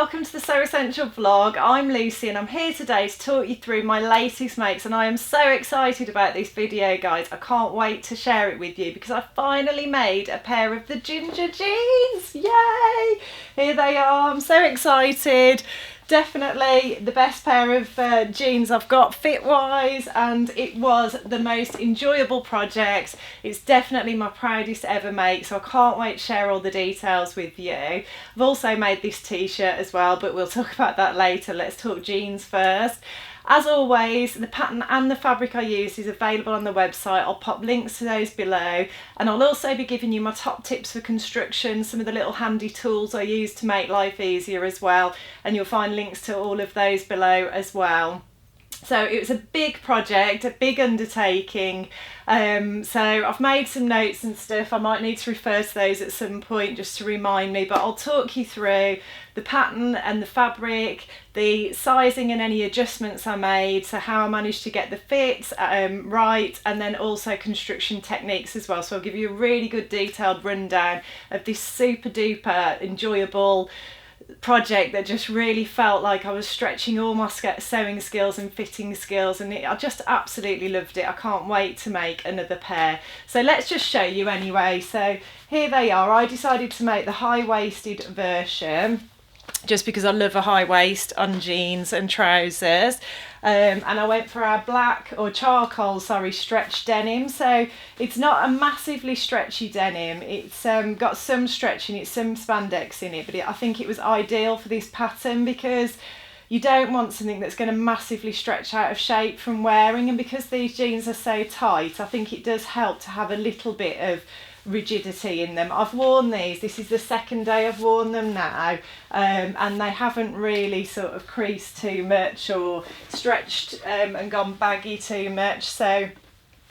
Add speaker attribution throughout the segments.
Speaker 1: welcome to the So Essential vlog. I'm Lucy and I'm here today to talk you through my latest makes, and I am so excited about this video, guys. I can't wait to share it with you because I finally made a pair of the ginger jeans. Yay! Here they are. I'm so excited. Definitely the best pair of jeans I've got fit wise, and it was the most enjoyable project. It's definitely my proudest ever make, so I can't wait to share all the details with you. I've also made this t-shirt as well, but we'll talk about that later. Let's talk jeans first. As always, the pattern and the fabric I used is available on the website. I'll pop links to those below, and I'll also be giving you my top tips for construction, some of the little handy tools I use to make life easier as well, and you'll find links to all of those below as well. So it was a big project, a big undertaking. So I've made some notes and stuff. I might need to refer to those at some point just to remind me, but I'll talk you through the pattern and the fabric, the sizing and any adjustments I made, so how I managed to get the fit right, and then also construction techniques as well. So I'll give you a really good detailed rundown of this super duper enjoyable project that just really felt like I was stretching all my sewing skills and fitting skills, and I just absolutely loved it. I can't wait to make another pair. So let's just show you anyway. So here they are. I decided to make the high-waisted version just because I love a high waist on jeans and trousers, and I went for our black or charcoal, stretch denim. So it's not a massively stretchy denim. It's got some stretch in it, some spandex in it, but I think it was ideal for this pattern because you don't want something that's going to massively stretch out of shape from wearing, and because these jeans are so tight, I think it does help to have a little bit of rigidity in them. I've worn these, this is the second day I've worn them now, and they haven't really sort of creased too much or stretched and gone baggy too much. So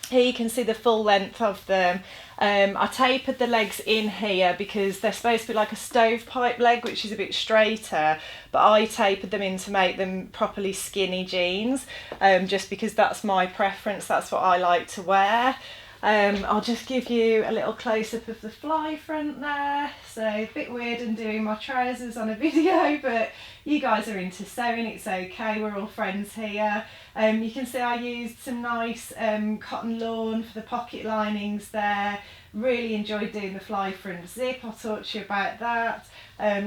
Speaker 1: here you can see the full length of them. I tapered the legs in here because they're supposed to be like a stovepipe leg, which is a bit straighter, but I tapered them in to make them properly skinny jeans, just because that's my preference, that's what I like to wear. I'll just give you a little close-up of the fly front there. So a bit weird and doing my trousers on a video, but you guys are into sewing, it's okay, we're all friends here. You can see I used some nice cotton lawn for the pocket linings there. Really enjoyed doing the fly front zip, I'll talk to you about that.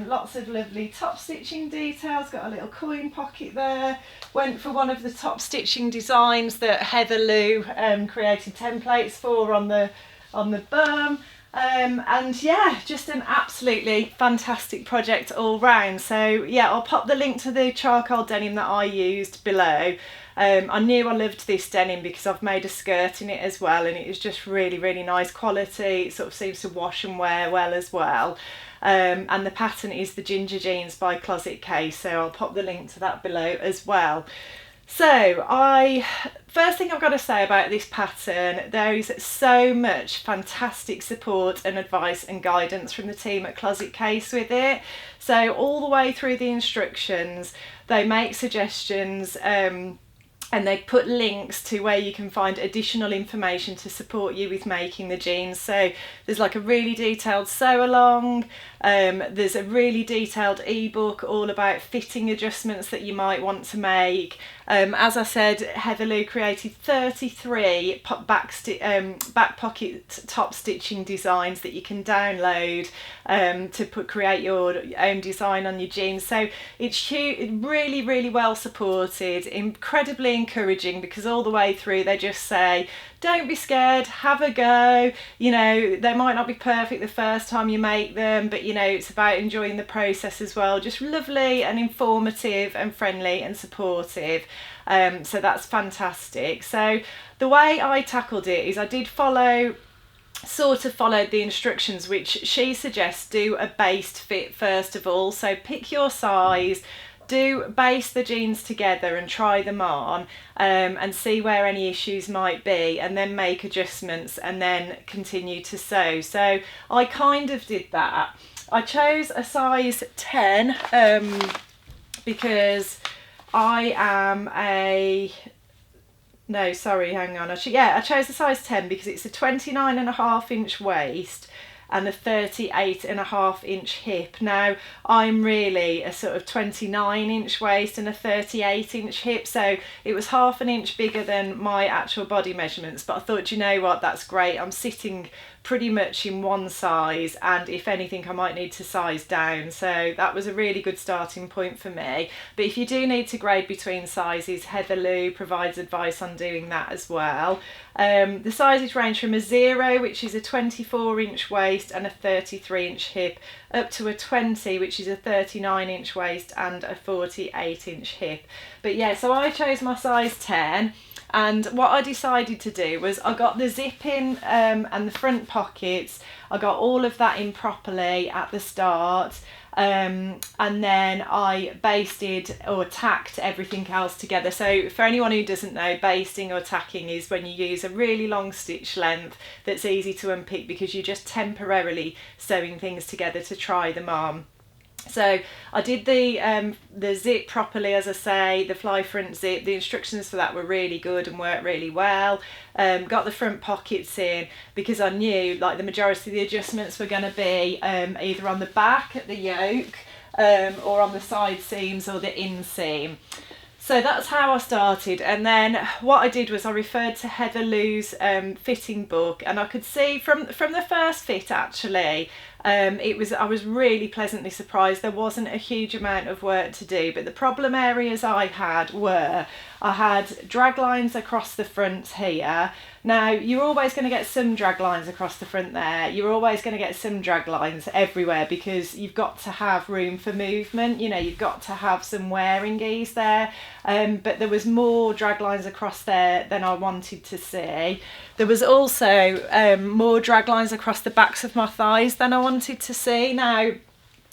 Speaker 1: Lots of lovely top stitching details, got a little coin pocket there. Went for one of the top stitching designs that Heather Lou created templates for on the bum. And yeah, just an absolutely fantastic project all round. So yeah, I'll pop the link to the charcoal denim that I used below. I knew I loved this denim because I've made a skirt in it as well, and it is just really, really nice quality. It sort of seems to wash and wear well as well. And the pattern is the Ginger Jeans by Closet Case, so I'll pop the link to that below as well. So first thing I've got to say about this pattern, there is so much fantastic support and advice and guidance from the team at Closet Case with it. So all the way through the instructions, they make suggestions, and they put links to where you can find additional information to support you with making the jeans. So there's like a really detailed sew along, there's a really detailed ebook all about fitting adjustments that you might want to make. As I said, Heather Lou created 33 back pocket top stitching designs that you can download to create your own design on your jeans. So it's really, really well supported, incredibly encouraging, because all the way through they just say, don't be scared, have a go. You know, they might not be perfect the first time you make them, but you know, it's about enjoying the process as well. Just lovely and informative and friendly and supportive. So that's fantastic. So the way I tackled it is I did followed the instructions, which she suggests do a based fit first of all. So pick your size, base the jeans together and try them on, and see where any issues might be, and then make adjustments and then continue to sew. So I kind of did that. I chose a size 10 because I am I chose a size 10 because it's a 29.5 inch waist, and a 38.5 inch hip. Now I'm really a sort of 29-inch waist and a 38-inch hip, so it was half an inch bigger than my actual body measurements, but I thought, you know what, that's great. I'm sitting pretty much in one size, and if anything I might need to size down, so that was a really good starting point for me. But if you do need to grade between sizes, Heather Lou provides advice on doing that as well. The sizes range from a 0, which is a 24-inch waist and a 33-inch hip, up to a 20, which is a 39-inch waist and a 48-inch hip. But yeah, so I chose my size 10. And what I decided to do was I got the zip in and the front pockets, I got all of that in properly at the start, and then I basted or tacked everything else together. So for anyone who doesn't know, basting or tacking is when you use a really long stitch length that's easy to unpick because you're just temporarily sewing things together to try them on. So I did the zip properly, as I say, the fly front zip. The instructions for that were really good and worked really well. Got the front pockets in because I knew like the majority of the adjustments were going to be either on the back at the yoke or on the side seams or the inseam. So that's how I started, and then what I did was I referred to Heather Lou's fitting book, and I could see from the first fit actually, I was really pleasantly surprised. There wasn't a huge amount of work to do, but the problem areas I had were I had drag lines across the front here. Now you're always going to get some drag lines across the front there. You're always going to get some drag lines everywhere because you've got to have room for movement. You know, you've got to have some wearing ease there. But there was more drag lines across there than I wanted to see. There was also more drag lines across the backs of my thighs than I wanted to see. Now,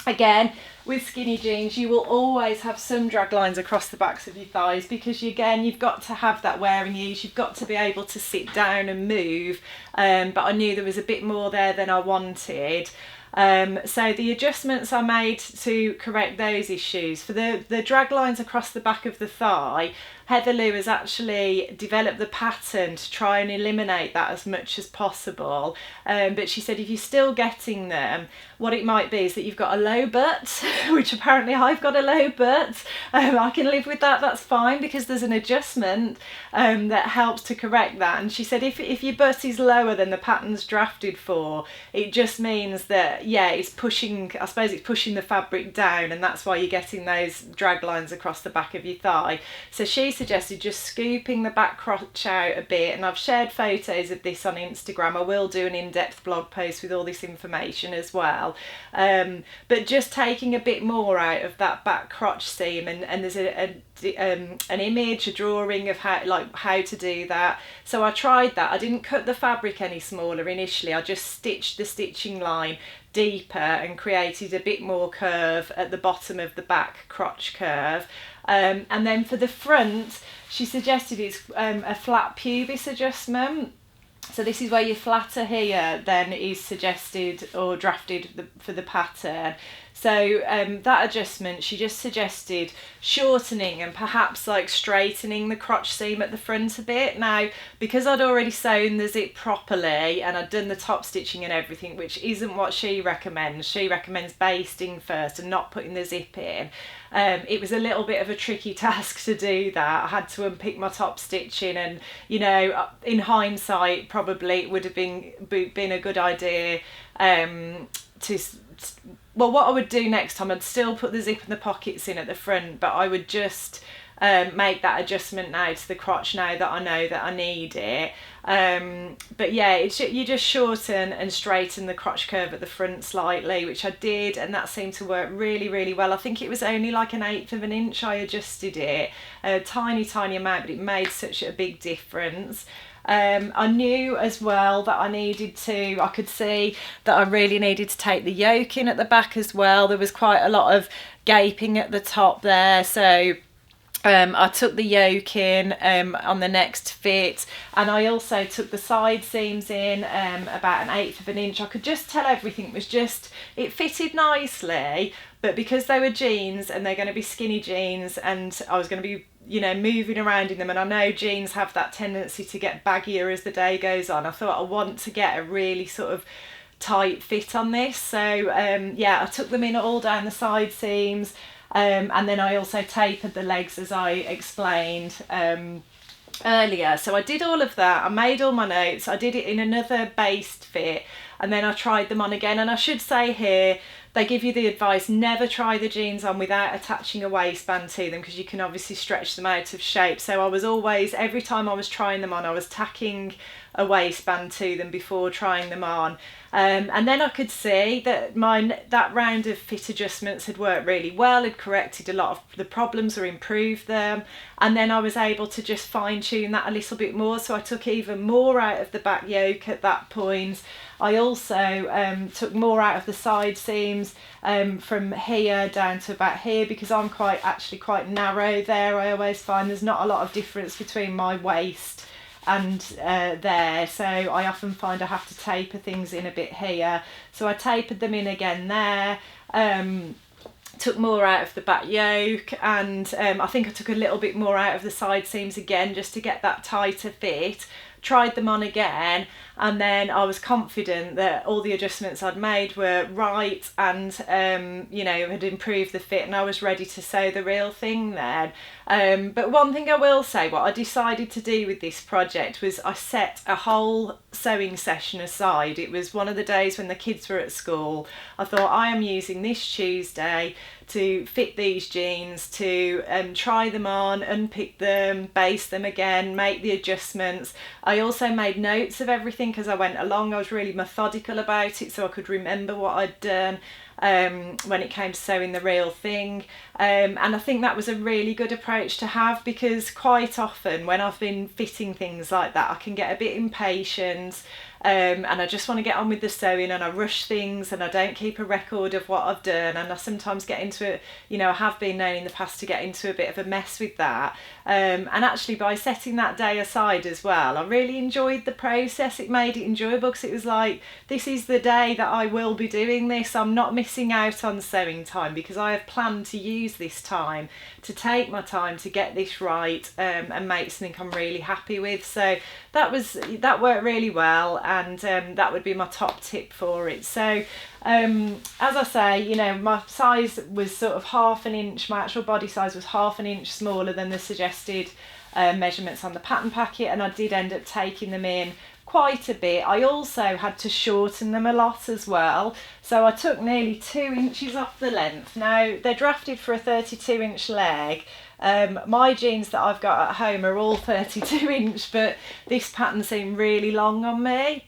Speaker 1: again, with skinny jeans, you will always have some drag lines across the backs of your thighs because, again, you've got to have that wearing ease. You've got to be able to sit down and move. But I knew there was a bit more there than I wanted. So the adjustments I made to correct those issues, for the drag lines across the back of the thigh, Heather Lou has actually developed the pattern to try and eliminate that as much as possible. But she said if you're still getting them, what it might be is that you've got a low butt, which apparently I've got a low butt. I can live with that, that's fine, because there's an adjustment that helps to correct that. And she said if your butt is lower than the pattern's drafted for, it just means that, yeah, it's pushing, I suppose it's pushing the fabric down, and that's why you're getting those drag lines across the back of your thigh. So she suggested just scooping the back crotch out a bit, and I've shared photos of this on Instagram. I will do an in-depth blog post with all this information as well. But just taking a bit more out of that back crotch seam, and there's an image, a drawing of how to do that. So I tried that. I didn't cut the fabric any smaller initially. I just stitched the stitching line deeper and created a bit more curve at the bottom of the back crotch curve. And then for the front, she suggested it's a flat pubis adjustment. So this is where you're flatter here than is suggested or drafted for the pattern. So that adjustment, she just suggested shortening and perhaps like straightening the crotch seam at the front a bit. Now, because I'd already sewn the zip properly and I'd done the top stitching and everything, which isn't what she recommends. She recommends basting first and not putting the zip in. It was a little bit of a tricky task to do that. I had to unpick my top stitching, and, you know, in hindsight, probably it would have been a good idea well, what I would do next time, I'd still put the zip and the pockets in at the front, but I would just make that adjustment now to the crotch now that I know that I need it. But yeah, you just shorten and straighten the crotch curve at the front slightly, which I did, and that seemed to work really, really well. I think it was only like 1/8 of an inch I adjusted it, a tiny amount, but it made such a big difference. I knew as well that I could see that I really needed to take the yoke in at the back as well. There was quite a lot of gaping at the top there, so I took the yoke in on the next fit, and I also took the side seams in about 1/8 of an inch. I could just tell everything was it fitted nicely, but because they were jeans and they're going to be skinny jeans, and I was going to be, you know, moving around in them, and I know jeans have that tendency to get baggier as the day goes on, I thought I want to get a really sort of tight fit on this. So yeah, I took them in all down the side seams, and then I also tapered the legs as I explained earlier. So I did all of that, I made all my notes, I did it in another based fit, and then I tried them on again. And I should say here, they give you the advice, never try the jeans on without attaching a waistband to them, because you can obviously stretch them out of shape. So I was always, every time I was trying them on, I was tacking a waistband to them before trying them on. And then I could see that that round of fit adjustments had worked really well, had corrected a lot of the problems or improved them. And then I was able to just fine tune that a little bit more. So I took even more out of the back yoke at that point. I also took more out of the side seams from here down to about here, because I'm actually quite narrow there. I always find there's not a lot of difference between my waist and there, so I often find I have to taper things in a bit here. So I tapered them in again there, took more out of the back yoke, and I think I took a little bit more out of the side seams again, just to get that tighter fit. Tried them on again, and then I was confident that all the adjustments I'd made were right, and you know, had improved the fit, and I was ready to sew the real thing then. But one thing I will say, what I decided to do with this project was I set a whole sewing session aside. It was one of the days when the kids were at school. I thought, I am using this Tuesday to fit these jeans, to try them on, unpick them, base them again, make the adjustments. I also made notes of everything as I went along. I was really methodical about it, so I could remember what I'd done when it came to sewing the real thing. And I think that was a really good approach to have, because quite often when I've been fitting things like that, I can get a bit impatient, and I just want to get on with the sewing, and I rush things, and I don't keep a record of what I've done, and I sometimes get into it, you know, I have been known in the past to get into a bit of a mess with that. And actually, by setting that day aside as well, I really enjoyed the process. It made it enjoyable, because it was like, this is the day that I will be doing this. I'm not missing out on sewing time, because I have planned to use this time to take my time to get this right, and make something I'm really happy with. So that worked really well, and that would be my top tip for it. So as I say, you know, my size was sort of half an inch, my actual body size was half an inch smaller than the suggested measurements on the pattern packet, and I did end up taking them in quite a bit. I also had to shorten them a lot as well, so I took nearly 2 inches off the length. Now they're drafted for a 32-inch leg. My jeans that I've got at home are all 32-inch, but this pattern seemed really long on me.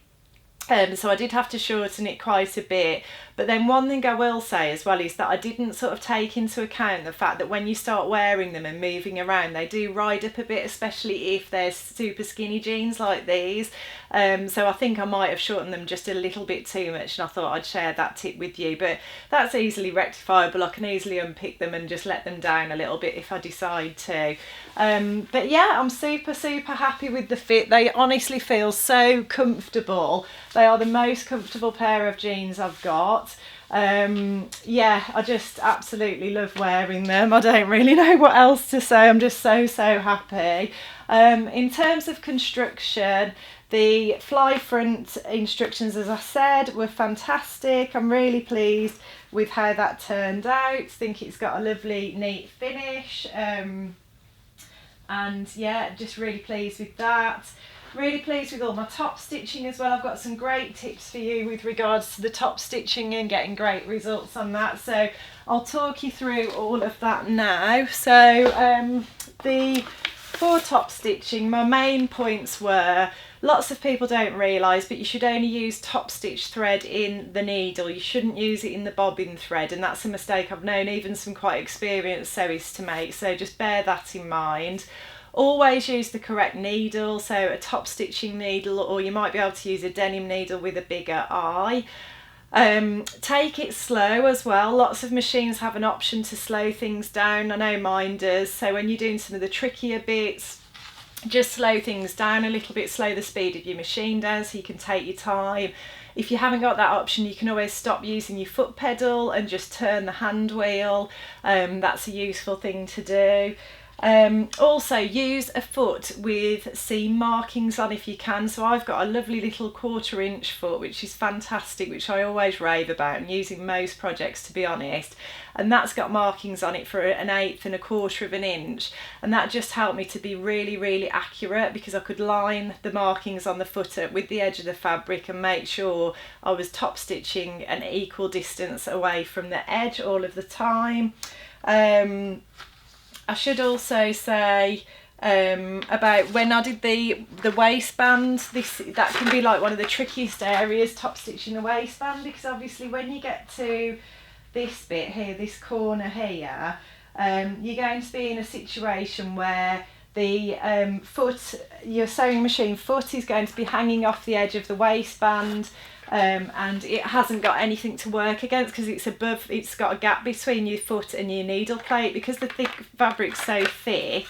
Speaker 1: So I did have to shorten it quite a bit. But then one thing I will say as well is that I didn't sort of take into account the fact that when you start wearing them and moving around, they do ride up a bit, especially if they're super skinny jeans like these. So I think I might have shortened them just a little bit too much, and I thought I'd share that tip with you. But that's easily rectifiable. I can easily unpick them and just let them down a little bit if I decide to. But yeah, I'm super happy with the fit. They honestly feel so comfortable. They are the most comfortable pair of jeans I've got. Yeah, I just absolutely love wearing them. I don't really know what else to say. I'm just so happy. In terms of construction, the fly front instructions, as I said, were fantastic. I'm really pleased with how that turned out. I think it's got a lovely, neat finish. And yeah, just really pleased with that. Really pleased with all my top stitching as well. I've got some great tips for you with regards to the top stitching and getting great results on that. So I'll talk you through all of that now. So for top stitching, my main points were, lots of people don't realise, but you should only use top stitch thread in the needle. You shouldn't use it in the bobbin thread, and that's a mistake I've known even some quite experienced sewists to make. So just bear that in mind. Always use the correct needle, so a top stitching needle, or you might be able to use a denim needle with a bigger eye. Take it slow as well. Lots of machines have an option to slow things down. I know mine does. So when you're doing some of the trickier bits, just slow things down a little bit, slow the speed of your machine down so you can take your time. If you haven't got that option, you can always stop using your foot pedal and just turn the hand wheel. That's a useful thing to do. Also use a foot with seam markings on if you can. So I've got a lovely little 1/4 inch foot, which is fantastic, which I always rave about and use in most projects, to be honest. And that's got markings on it for 1/8 and 1/4 of an inch. And that just helped me to be really, really accurate, because I could line the markings on the foot up with the edge of the fabric and make sure I was top stitching an equal distance away from the edge all of the time. I should also say about when I did the waistband, that can be like one of the trickiest areas, top stitching the waistband, because obviously when you get to this bit here, this corner here, you're going to be in a situation where the your sewing machine foot is going to be hanging off the edge of the waistband, and it hasn't got anything to work against because it's got a gap between your foot and your needle plate. Because the fabric's so thick,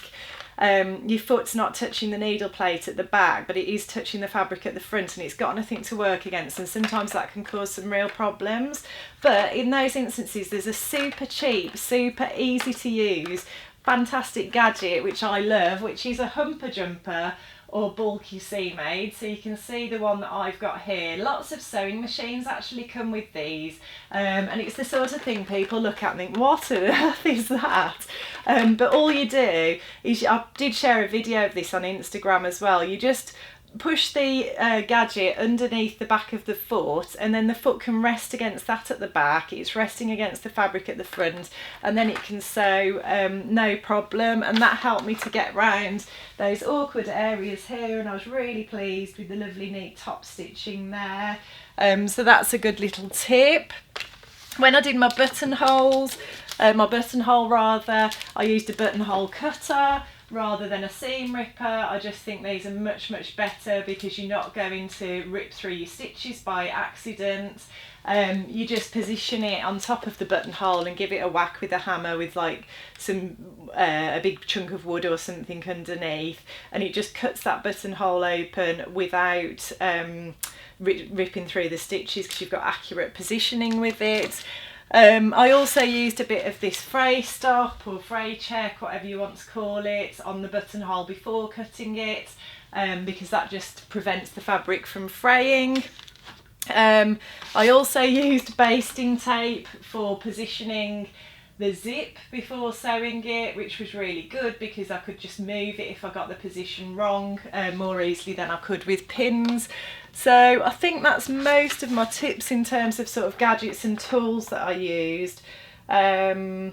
Speaker 1: your foot's not touching the needle plate at the back, but it is touching the fabric at the front, and it's got nothing to work against, and sometimes that can cause some real problems. But in those instances, there's a super cheap, super easy to use, fantastic gadget which I love, which is a humper jumper or bulky seam aid. So you can see the one that I've got here. Lots of sewing machines actually come with these, and it's the sort of thing people look at and think, what on earth is that? But all you do is, I did share a video of this on Instagram as well, you just push the gadget underneath the back of the foot, and then the foot can rest against that at the back. It's resting against the fabric at the front, and then it can sew no problem. And that helped me to get round those awkward areas here, and I was really pleased with the lovely neat top stitching there. So that's a good little tip. When I did my buttonhole rather, I used a buttonhole cutter rather than a seam ripper. I just think these are much better because you're not going to rip through your stitches by accident. You just position it on top of the buttonhole and give it a whack with a hammer with like a big chunk of wood or something underneath, and it just cuts that buttonhole open without ripping through the stitches, because you've got accurate positioning with it. I also used a bit of this fray stop or fray check, whatever you want to call it, on the buttonhole before cutting it, because that just prevents the fabric from fraying. I also used basting tape for positioning the zip before sewing it, which was really good because I could just move it if I got the position wrong more easily than I could with pins. So I think that's most of my tips in terms of sort of gadgets and tools that I used. I'd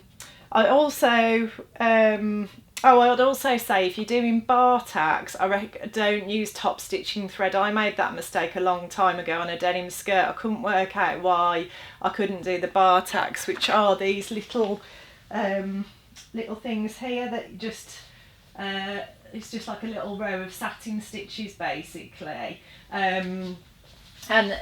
Speaker 1: also say if you're doing bar tacks, don't use top stitching thread. I made that mistake a long time ago on a denim skirt. I couldn't work out why I couldn't do the bar tacks, which are these little things here that just it's just like a little row of satin stitches basically. And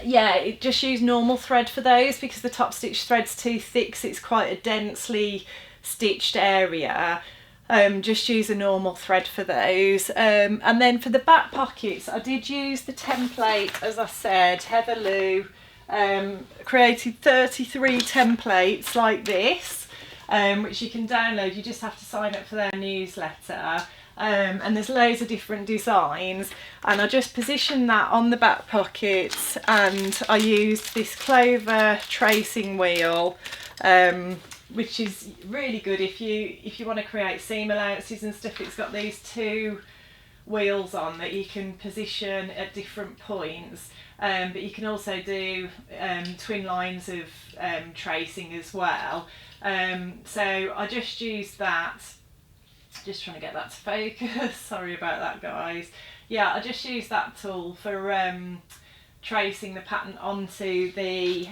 Speaker 1: yeah, just use normal thread for those because the top stitch thread's too thick, so it's quite a densely stitched area. Just use a normal thread for those. And then for the back pockets, I did use the template, as I said. Heather Lou created 33 templates like this, which you can download. You just have to sign up for their newsletter. And there's loads of different designs, and I just positioned that on the back pockets, and I used this clover tracing wheel, which is really good if you want to create seam allowances and stuff. It's got these two wheels on that you can position at different points, but you can also do twin lines of tracing as well. So I just used that. Just trying to get that to focus. Sorry about that, guys. Yeah, I just used that tool for tracing the pattern onto the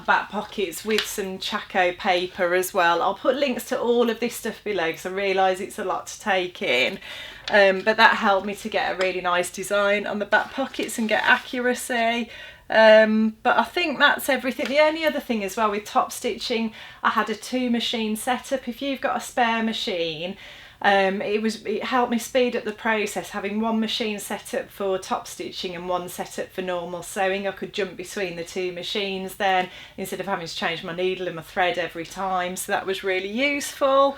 Speaker 1: back pockets with some Chaco paper as well. I'll put links to all of this stuff below because I realise it's a lot to take in, but that helped me to get a really nice design on the back pockets and get accuracy. But I think that's everything. The only other thing as well with top stitching, I had a 2 machine setup. If you've got a spare machine, it helped me speed up the process having one machine set up for top stitching and one set up for normal sewing. I could jump between the 2 machines then instead of having to change my needle and my thread every time, so that was really useful.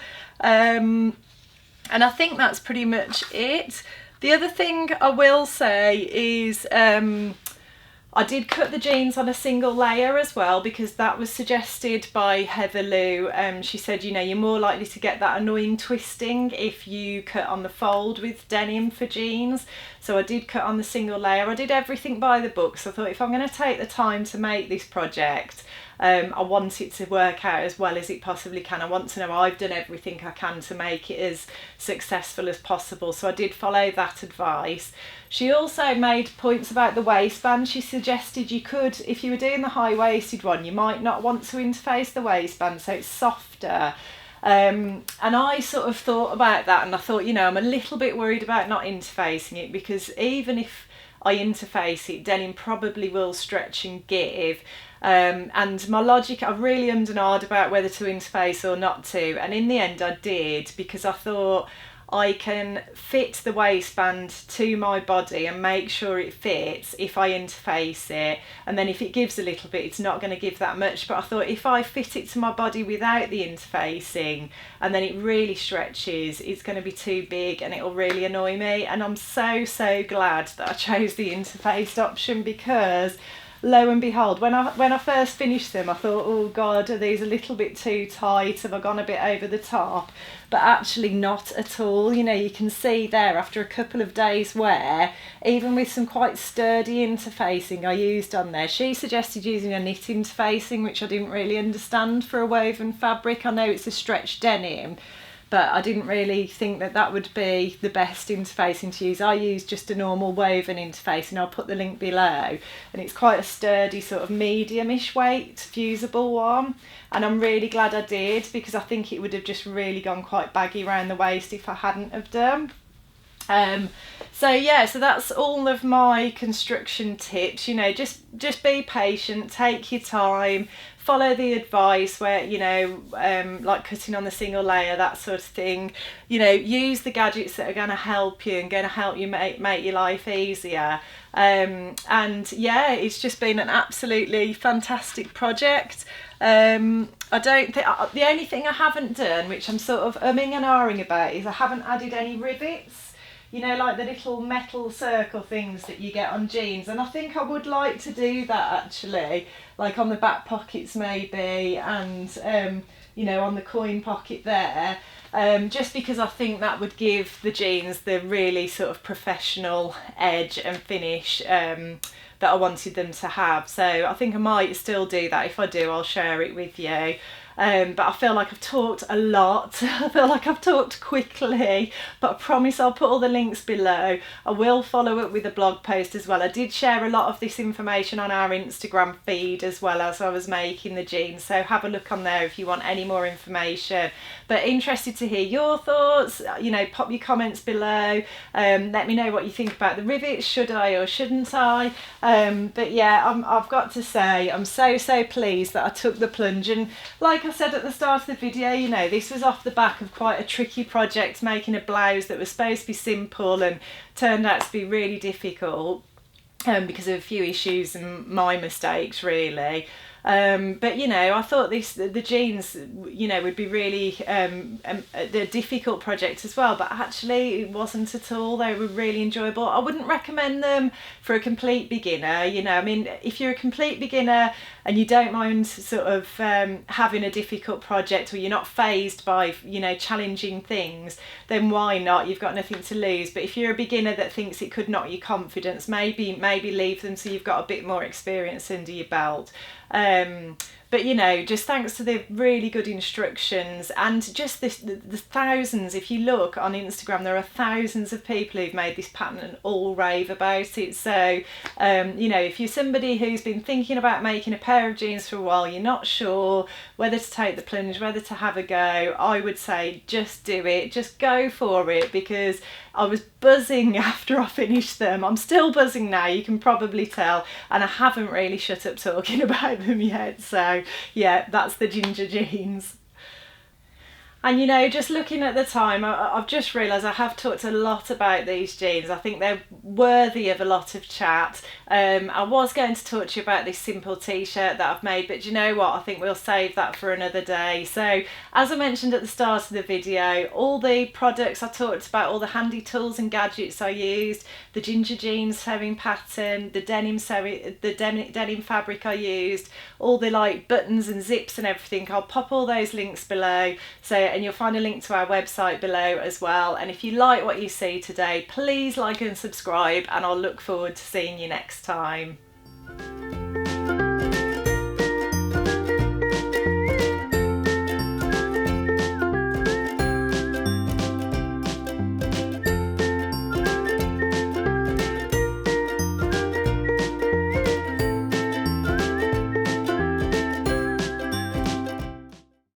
Speaker 1: And I think that's pretty much it. The other thing I will say is I did cut the jeans on a single layer as well, because that was suggested by Heather Lou. She said, you know, you're more likely to get that annoying twisting if you cut on the fold with denim for jeans. So I did cut on the single layer. I did everything by the book. So I thought, if I'm going to take the time to make this project, I want it to work out as well as it possibly can. I want to know I've done everything I can to make it as successful as possible. So I did follow that advice. She also made points about the waistband. She suggested you could, if you were doing the high-waisted one, you might not want to interface the waistband so it's softer. And I sort of thought about that, and I thought, you know, I'm a little bit worried about not interfacing it, because even if I interface it, denim probably will stretch and give. And my logic, I really ummed and ahed about whether to interface or not to, and in the end I did, because I thought I can fit the waistband to my body and make sure it fits if I interface it, and then if it gives a little bit, it's not going to give that much. But I thought, if I fit it to my body without the interfacing and then it really stretches, it's going to be too big and it'll really annoy me. And I'm so glad that I chose the interfaced option, because lo and behold, when I first finished them, I thought, oh God, are these a little bit too tight? Have I gone a bit over the top? But actually not at all. You know, you can see there, after a couple of days wear, even with some quite sturdy interfacing I used on there. She suggested using a knit interfacing, which I didn't really understand for a woven fabric. I know it's a stretch denim, but I didn't really think that that would be the best interfacing to use. I use just a normal woven interface, and I'll put the link below, and it's quite a sturdy sort of medium-ish weight fusible one, and I'm really glad I did, because I think it would have just really gone quite baggy around the waist if I hadn't have done. So yeah, so that's all of my construction tips. You know, just be patient, take your time, follow the advice where, you know, like cutting on the single layer, that sort of thing. You know, use the gadgets that are going to help you and going to help you make your life easier. And yeah, it's just been an absolutely fantastic project. I don't think, the only thing I haven't done, which I'm sort of umming and ahhing about, is I haven't added any rivets. You know, like the little metal circle things that you get on jeans, and I think I would like to do that actually, like on the back pockets maybe, and you know, on the coin pocket there, just because I think that would give the jeans the really sort of professional edge and finish that I wanted them to have. So I think I might still do that. If I do, I'll share it with you. But I feel like I've talked a lot. I feel like I've talked quickly, but I promise I'll put all the links below. I will follow up with a blog post as well. I did share a lot of this information on our Instagram feed as well as I was making the jeans, so have a look on there if you want any more information. But interested to hear your thoughts. You know, pop your comments below. Let me know what you think about the rivets. Should I or shouldn't I? But yeah, I've got to say, I'm so pleased that I took the plunge. And like I said at the start of the video, you know, this was off the back of quite a tricky project, making a blouse that was supposed to be simple and turned out to be really difficult because of a few issues and my mistakes really. But you know, I thought the jeans, you know, would be really a difficult project as well, but actually it wasn't at all. They were really enjoyable. I wouldn't recommend them for a complete beginner. You know, I mean, if you're a complete beginner and you don't mind sort of having a difficult project, or you're not fazed by, you know, challenging things, then why not? You've got nothing to lose. But if you're a beginner that thinks it could knock your confidence, maybe leave them so you've got a bit more experience under your belt. But you know, just thanks to the really good instructions and just the thousands, if you look on Instagram, there are thousands of people who've made this pattern and all rave about it. So you know, if you're somebody who's been thinking about making a pair of jeans for a while, you're not sure whether to take the plunge, whether to have a go, I would say just do it, just go for it, because I was buzzing after I finished them. I'm still buzzing now, you can probably tell, and I haven't really shut up talking about them yet. So yeah, that's the ginger jeans. And you know, just looking at the time, I've just realised I have talked a lot about these jeans. I think they're worthy of a lot of chat. I was going to talk to you about this simple t-shirt that I've made, but do you know what? I think we'll save that for another day. So, as I mentioned at the start of the video, all the products I talked about, all the handy tools and gadgets I used, the ginger jeans sewing pattern, the denim denim fabric I used, all the like buttons and zips and everything. I'll pop all those links below. So, and you'll find a link to our website below as well. And if you like what you see today, please like and subscribe, and I'll look forward to seeing you next time.